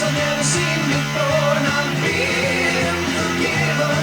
I've never seen before, and I've been forgiven.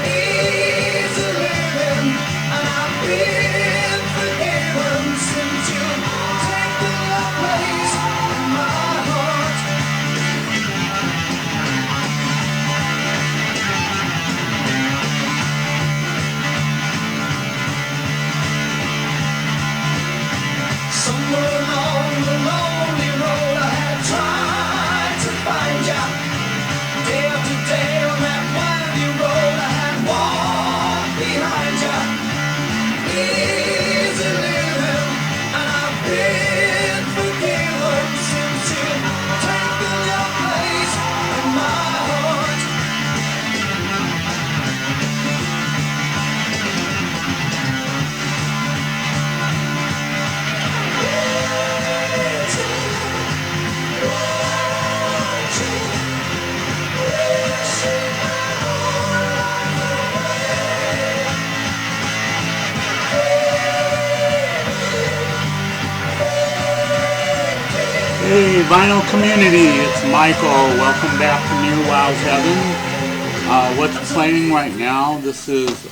Easy living, and I've been forgiven since you've taken your place in my heart. Somewhere along the lonely road I had tried to find ya. Day after day on that windy road I had walked behind ya. Easy living, and I've been forgiven since you've taken your place in my heart. Hey, vinyl community, it's Michael. Welcome back to Near Wow's Heaven. What's playing right now? This is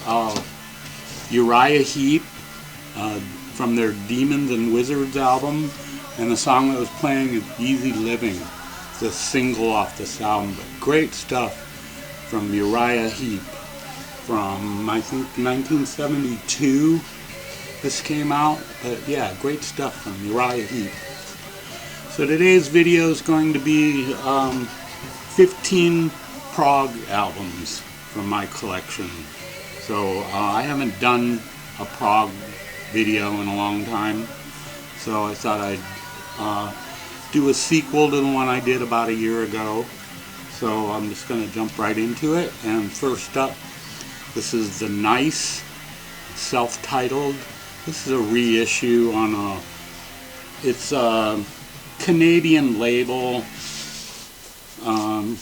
Uriah Heep from their Demons and Wizards album, and the song that was playing is Easy Living. It's a single off this album, but great stuff from Uriah Heep from, I think, 1972 this came out, but yeah, great stuff from Uriah Heep. So today's video is going to be 15 Prog albums from my collection. So I haven't done a Prog video in a long time, so I thought I'd do a sequel to the one I did about a year ago. So I'm just going to jump right into it. And first up, this is The Nice, self-titled. This is a reissue on a, it's a Canadian label. I'm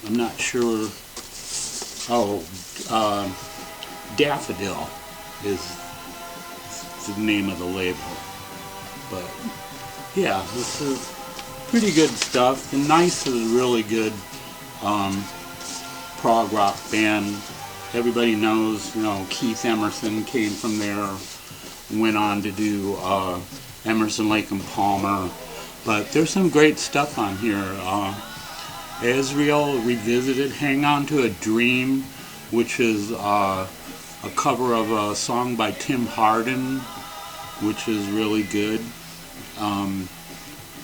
not sure. Oh, Daffodil is the name of the label. But yeah, this is pretty good stuff. The Nice is a really good prog rock band. Everybody knows, you know, Keith Emerson came from there, went on to do Emerson, Lake and Palmer. But there's some great stuff on here. Israel revisited Hang On to a Dream, which is a cover of a song by Tim Hardin, which is really good.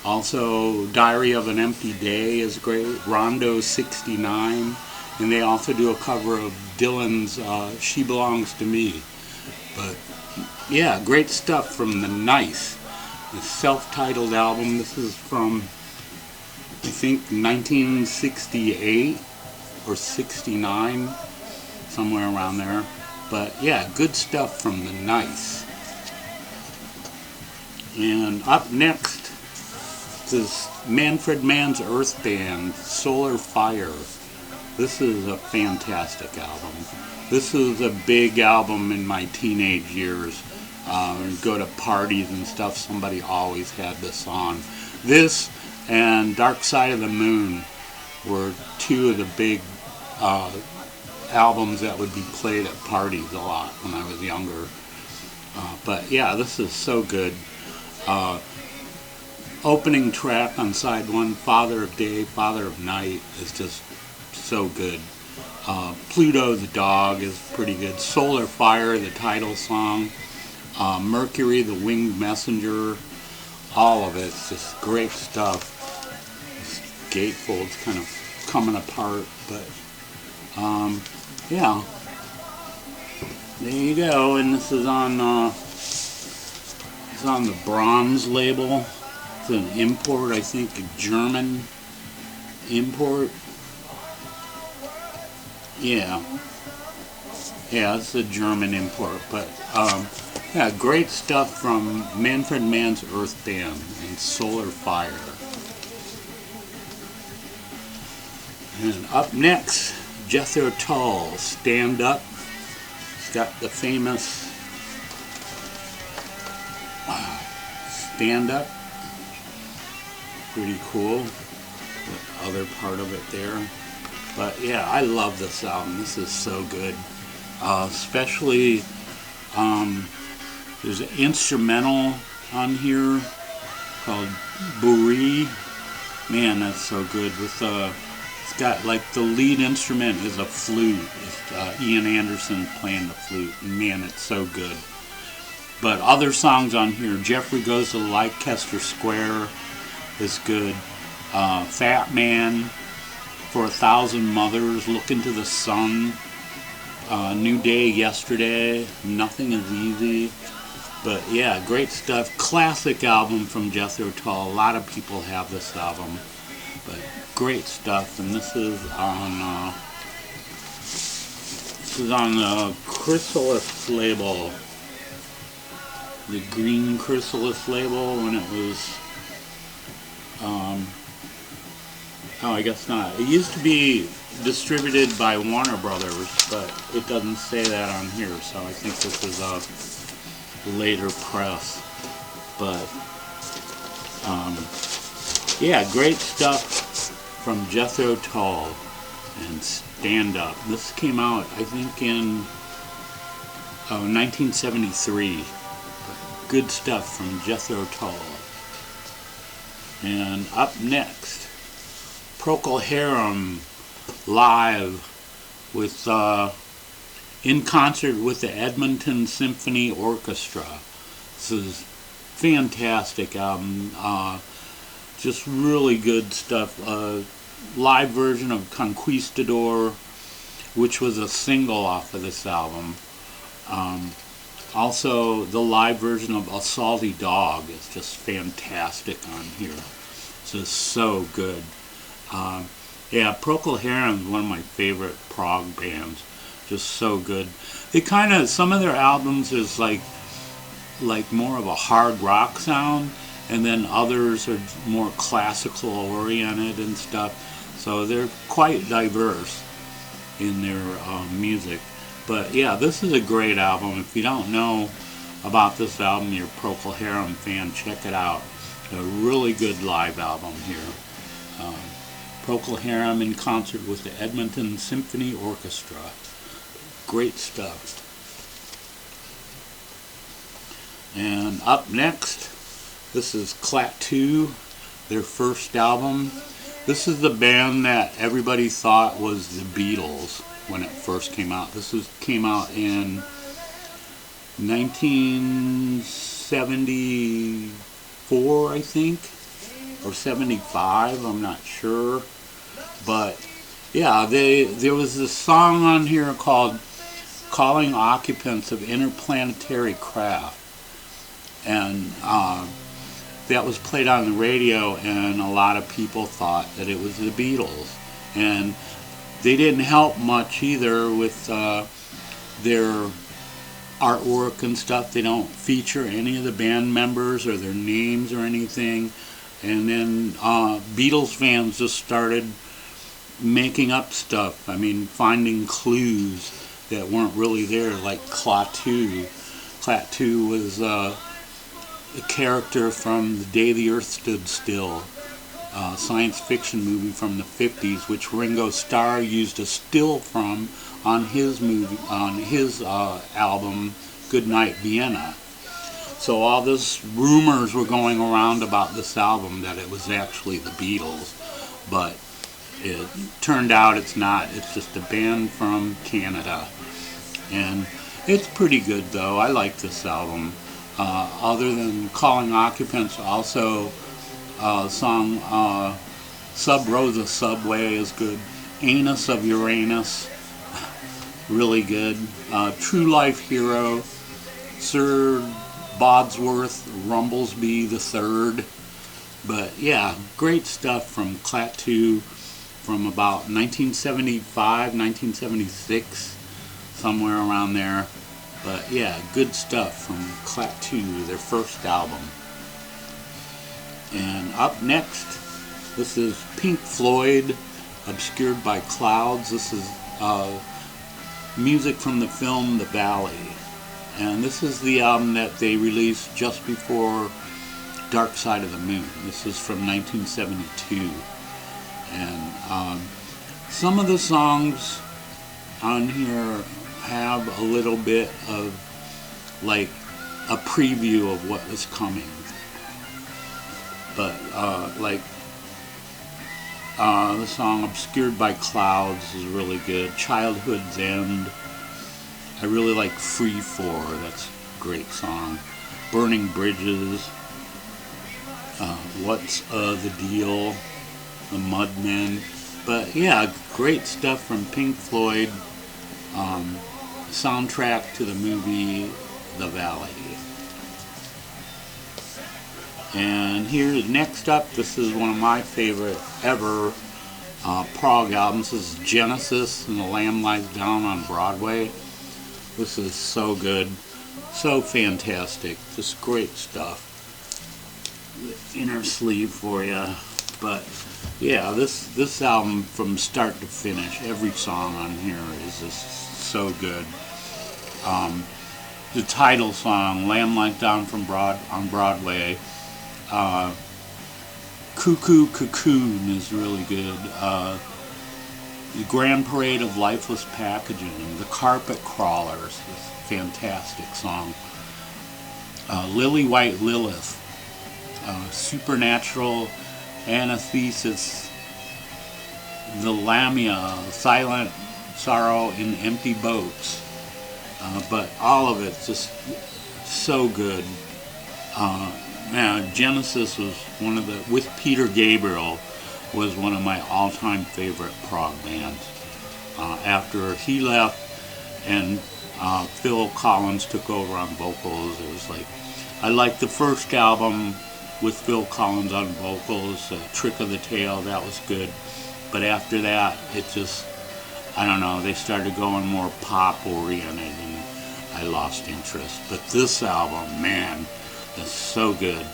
Also, Diary of an Empty Day is great. Rondo 69. And they also do a cover of Dylan's She Belongs to Me. But yeah, great stuff from The Nice, the self-titled album. This is from, I think, 1968 or 69, somewhere around there. But yeah, good stuff from The Nice. And up next is Manfred Mann's Earth Band, Solar Fire. This is a fantastic album. This is a big album in my teenage years. Go to parties and stuff, somebody always had this on. This and Dark Side of the Moon were two of the big albums that would be played at parties a lot when I was younger. But yeah, this is so good. Opening track on side one, Father of Day, Father of Night, is just so good. Pluto the Dog is pretty good. Solar Fire, the title song. Mercury, the Winged Messenger. All of it's just great stuff. This gatefold's kind of coming apart, but yeah. There you go, and this is on it's on the Bronze label. It's an import, I think, a German import. Yeah, it's a German import, but yeah, great stuff from Manfred Mann's Earth Band and Solar Fire. And up next, Jethro Tull, Stand Up. It's got the famous Stand Up. Pretty cool. other part of it there. But yeah, I love this album. This is so good. Especially, there's an instrumental on here called Buri. Man, that's so good. With it's got like the lead instrument is a flute. It's Ian Anderson playing the flute. And man, it's so good. But other songs on here, Jeffrey Goes to Leicester Square is good. Fat Man, For 1,000 Mothers, Look into the Sun, New Day, Yesterday, Nothing is Easy. But yeah, great stuff. Classic album from Jethro Tull. A lot of people have this album, but great stuff. And this is on the Chrysalis label, the green Chrysalis label, when it was. Oh, I guess not. It used to be distributed by Warner Brothers, but it doesn't say that on here, so I think this is a later press. But yeah, great stuff from Jethro Tull and Stand Up. This came out, I think, in 1973. Good stuff from Jethro Tull. And up next, Procol Harum live with in concert with the Edmonton Symphony Orchestra. This is fantastic album. Just really good stuff. Live version of Conquistador, which was a single off of this album. Also, the live version of A Salty Dog is just fantastic on here. It's just so good. Yeah, Procol Harum is one of my favorite prog bands. Just so good. They kind of, some of their albums is like more of a hard rock sound, and then others are more classical oriented and stuff. So they're quite diverse in their music. But yeah, this is a great album. If you don't know about this album, you're a Procol Harum fan, check it out. A really good live album here. Procol Harum in concert with the Edmonton Symphony Orchestra. Great stuff. And up next, this is Klaatu, their first album. This is the band that everybody thought was the Beatles when it first came out. Came out in 1974, I think, or 75, I'm not sure. But yeah, there was this song on here called Calling Occupants of Interplanetary Craft, and that was played on the radio, and a lot of people thought that it was the Beatles, and they didn't help much either with their artwork and stuff. They don't feature any of the band members or their names or anything. And then Beatles fans just started making up stuff. I mean, finding clues that weren't really there, like Klaatu. Klaatu was a character from The Day the Earth Stood Still, a science fiction movie from the 50s, which Ringo Starr used a still from on his album Goodnight Vienna. So all this rumors were going around about this album that it was actually the Beatles, but it turned out it's not. It's just a band from Canada, and it's pretty good though. I like this album. Other than Calling Occupants, also song Sub Rosa Subway is good. Anus of Uranus, really good. True Life Hero, Sir Bodsworth Rumblesby the Third. But yeah, great stuff from Klaatu from about 1975, 1976, somewhere around there. But yeah, good stuff from Klaatu, their first album. And up next, this is Pink Floyd, Obscured by Clouds. This is music from the film The Valley. And this is the album that they released just before Dark Side of the Moon. This is from 1972. And Some of the songs on here have a little bit of like a preview of what was coming, but the song Obscured by Clouds is really good. Childhood's End. I really like Free For, that's a great song. Burning Bridges. What's the Deal? The Mudmen. But yeah, great stuff from Pink Floyd. Soundtrack to the movie The Valley. And here, next up, this is one of my favorite ever Prog albums. This is Genesis and The Lamb Lies Down on Broadway. This is so good, so fantastic, just great stuff. The inner sleeve for you. But yeah, this album from start to finish, every song on here is just so good. The title song, Lamb Lies Down on Broadway. Cuckoo Cocoon is really good. The Grand Parade of Lifeless Packaging. The Carpet Crawlers is a fantastic song. Lily White Lilith. Supernatural Anathesis. The Lamia. Silent Sorrow in Empty Boats. But all of it's just so good. Genesis was one of the, with Peter Gabriel, was one of my all-time favorite prog bands. After he left and Phil Collins took over on vocals, it was like, I liked the first album with Phil Collins on vocals, Trick of the Tail, that was good. But after that, it just, I don't know, they started going more pop-oriented and I lost interest. But this album, man, is so good.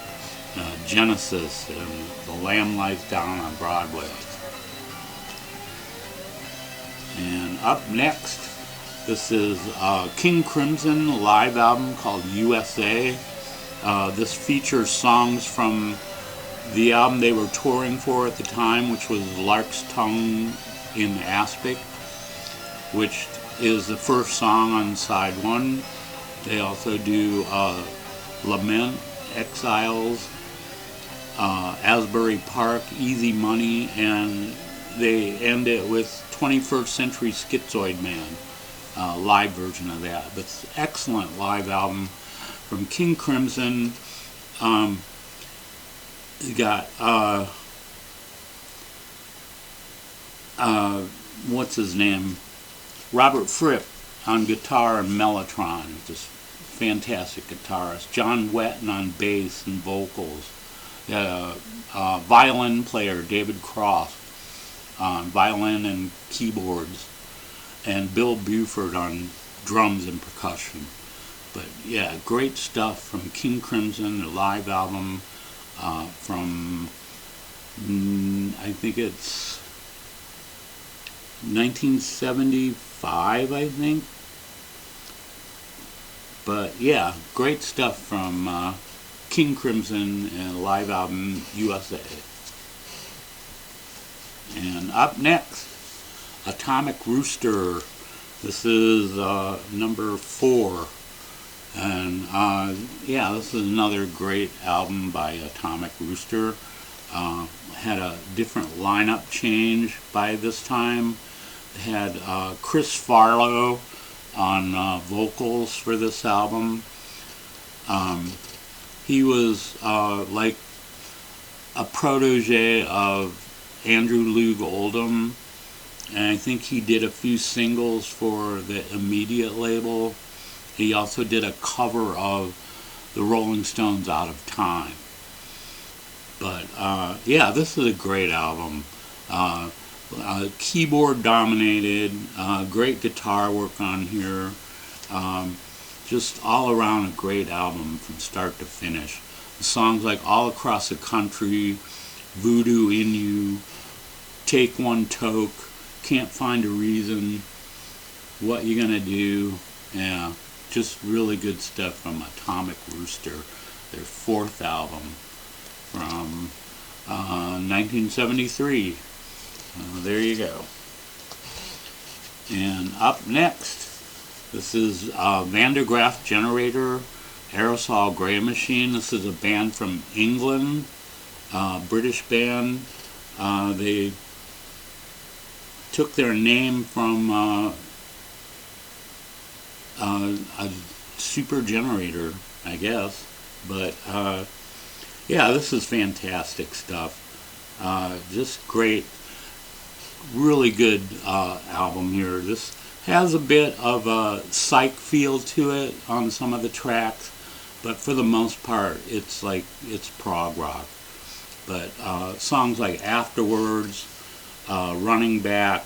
Genesis and The Lamb Lies Down on Broadway. And up next, this is King Crimson live album called USA. This features songs from the album they were touring for at the time, which was Lark's Tongue in Aspic, which is the first song on side one. They also do Lament, Exiles, Asbury Park, Easy Money, and they end it with 21st Century Schizoid Man, live version of that. But it's an excellent live album from King Crimson. You got what's his name? Robert Fripp on guitar and mellotron, just fantastic guitarist. John Wetton on bass and vocals. Violin player David Cross on violin and keyboards, and Bill Buford on drums and percussion. But yeah, great stuff from King Crimson, the live album from I think it's 1975, I think. But yeah, great stuff from King Crimson and live album USA. And up next, Atomic Rooster. This is number 4. And yeah, this is another great album by Atomic Rooster. Had a different lineup change by this time. They had Chris Farlow on vocals for this album. He was like a protege of Andrew Loog Oldham, and I think he did a few singles for the Immediate label. He also did a cover of the Rolling Stones' Out of Time. But yeah, this is a great album. Keyboard dominated, great guitar work on here. Just all around a great album from start to finish. The songs like All Across the Country, Voodoo in You, Take One Toke, Can't Find a Reason, What You Gonna Do. Yeah, just really good stuff from Atomic Rooster, their 4th album from 1973. There you go. And up next, this is Graaf Generator, Aerosol Grey Machine. This is a band from England, British band. They took their name from a super generator, I guess. But yeah, this is fantastic stuff. Just great, really good album here. This has a bit of a psych feel to it on some of the tracks, but for the most part, it's prog rock. But songs like Afterwards, Running Back,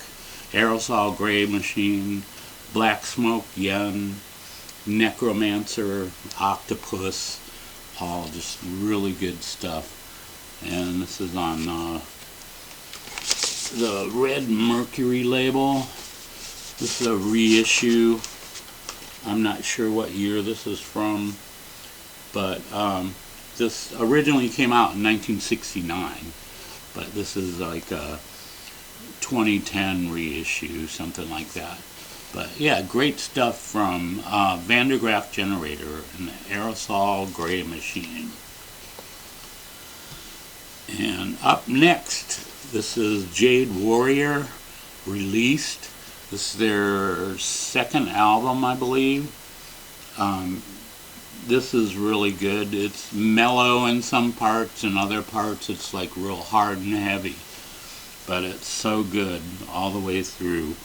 Aerosol Grey Machine, Black Smoke Yen, Necromancer, Octopus, all just really good stuff. And this is on the Red Mercury label. This is a reissue. I'm not sure what year this is from, but this originally came out in 1969, but this is like a 2010 reissue, something like that. But yeah, great stuff from Graaf Generator and the Aerosol Grey Machine. And up next, this is Jade Warrior, Released. This is their second album, I believe. This is really good. It's mellow in some parts, and other parts it's like real hard and heavy. But it's so good all the way through.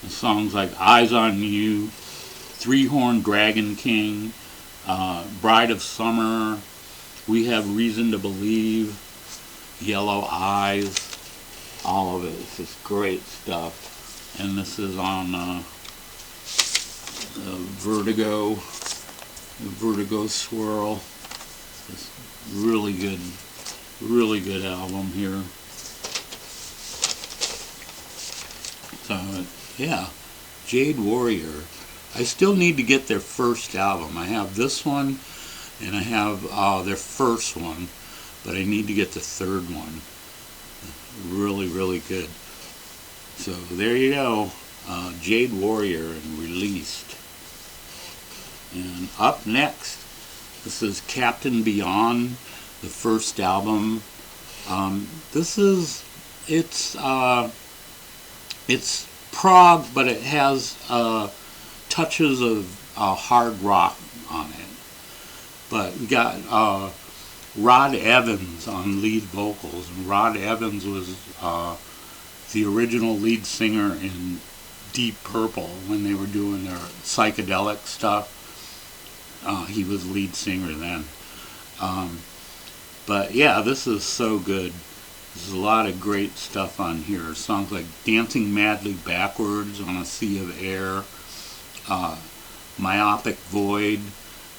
The songs like Eyes on You, Three-Horned Dragon King, Bride of Summer, We Have Reason to Believe, Yellow Eyes, all of it. It's just great stuff. And this is on Vertigo Swirl. It's really good album here. So yeah, Jade Warrior. I still need to get their first album. I have this one, and I have their first one, but I need to get the third one. Really good. So there you go, Jade Warrior and Released. And up next, this is Captain Beyond, the first album. It's prog, but it has touches of hard rock on it. But we got Rod Evans on lead vocals, and Rod Evans was the original lead singer in Deep Purple when they were doing their psychedelic stuff. He was lead singer then. But yeah, this is so good. There's a lot of great stuff on here. Songs like Dancing Madly Backwards on a Sea of Air, Myopic Void,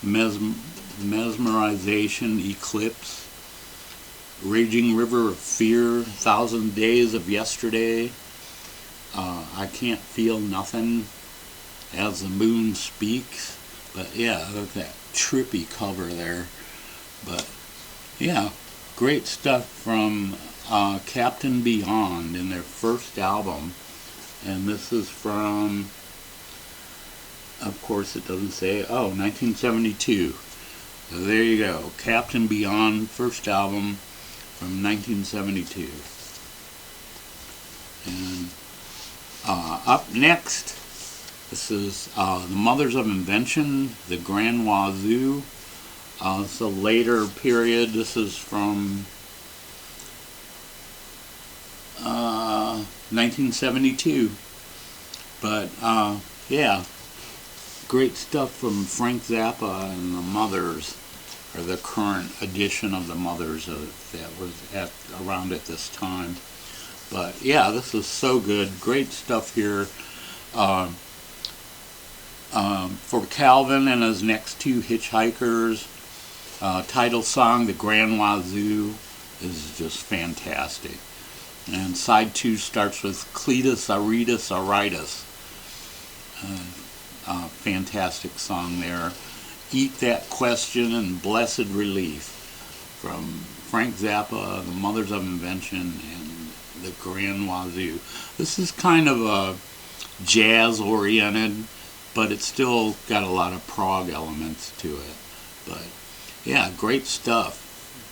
Mesmerization, Eclipse, Raging River of Fear, 1,000 Days of Yesterday, I Can't Feel Nothing, As the Moon Speaks. But yeah, look at that trippy cover there. But yeah, great stuff from Captain Beyond in their first album. And this is from, of course it doesn't say, 1972. So there you go, Captain Beyond, first album from 1972. And up next, this is the Mothers of Invention, the Grand Wazoo. It's a later period. This is from 1972. But yeah, great stuff from Frank Zappa and the Mothers, or the current edition of the Mothers that was around at this time. But yeah, this is so good. Great stuff here. For Calvin and his next two hitchhikers, title song, The Grand Wazoo, is just fantastic. And side 2 starts with Cletus Aretus Aritus. Fantastic song there. Eat That Question and Blessed Relief from Frank Zappa, the Mothers of Invention, and the Grand Wazoo. This is kind of a jazz-oriented, but it's still got a lot of prog elements to it. But yeah, great stuff.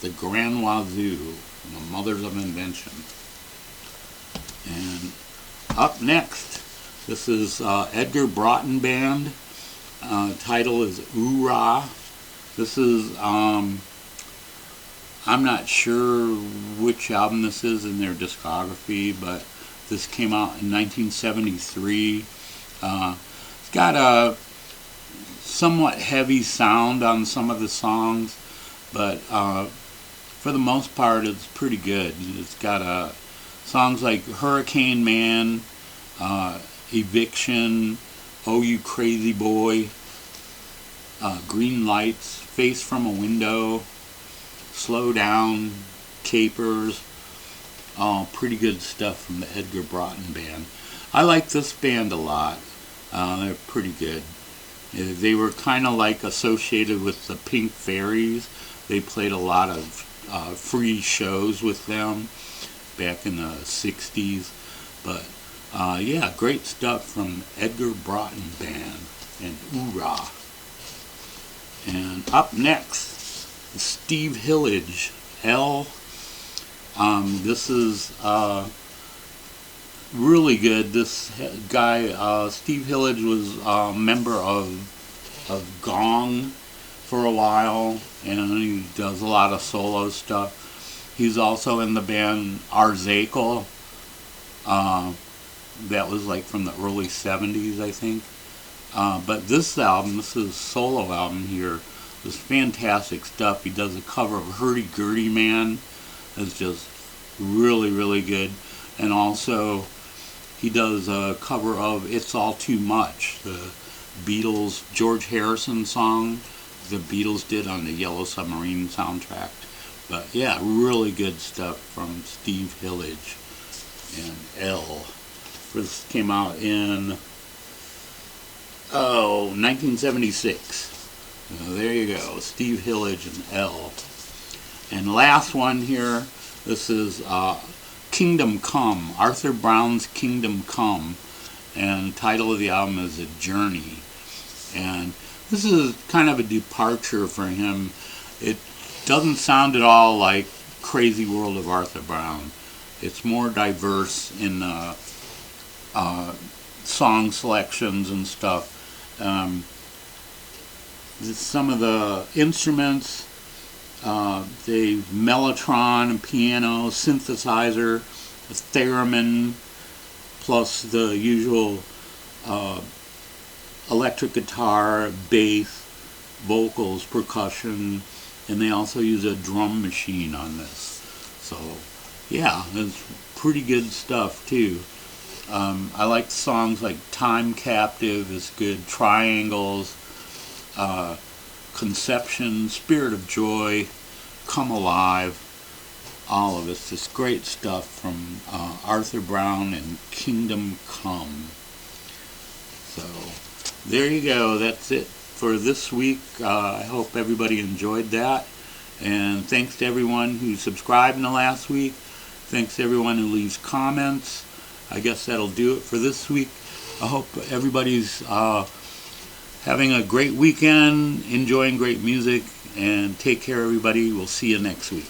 The Grand Wazoo, the Mothers of Invention. And up next, this is Edgar Broughton Band. Title is Oora. This is, I'm not sure which album this is in their discography, but this came out in 1973. It's got a somewhat heavy sound on some of the songs, but for the most part it's pretty good. It's got songs like Hurricane Man, Eviction, Oh You Crazy Boy, Green Lights, Face from a Window, Slow Down, Capers. All pretty good stuff from the Edgar Broughton Band. I like this band a lot. They're pretty good. They were kind of like associated with the Pink Fairies. They played a lot of free shows with them back in the 60s. But yeah, great stuff from Edgar Broughton Band and Oora. And up next, Steve Hillage, L. This is really good. This guy, Steve Hillage, was a member of Gong for a while, and he does a lot of solo stuff. He's also in the band Arzakel. That was like from the early 70s, I think. But this album, this is a solo album here, is fantastic stuff. He does a cover of Hurdy Gurdy Man. It's just really, really good. And also, he does a cover of It's All Too Much, the Beatles, George Harrison song the Beatles did on the Yellow Submarine soundtrack. But yeah, really good stuff from Steve Hillage and L. This came out in 1976. There you go, Steve Hillage and L. And last one here, this is Kingdom Come, Arthur Brown's Kingdom Come, and the title of the album is A Journey. And this is kind of a departure for him. It doesn't sound at all like Crazy World of Arthur Brown. It's more diverse in song selections and stuff. Some of the instruments, the mellotron, piano, synthesizer, a theremin, plus the usual electric guitar, bass, vocals, percussion, and they also use a drum machine on this. So yeah, it's pretty good stuff too. I like songs like Time Captive is good, Triangles, Conception, Spirit of Joy, Come Alive, all of it's just great stuff from Arthur Brown and Kingdom Come. So there you go, that's it for this week. I hope everybody enjoyed that, and thanks to everyone who subscribed in the last week. Thanks to everyone who leaves comments. I guess that'll do it for this week. I hope everybody's having a great weekend, enjoying great music, and take care everybody. We'll see you next week.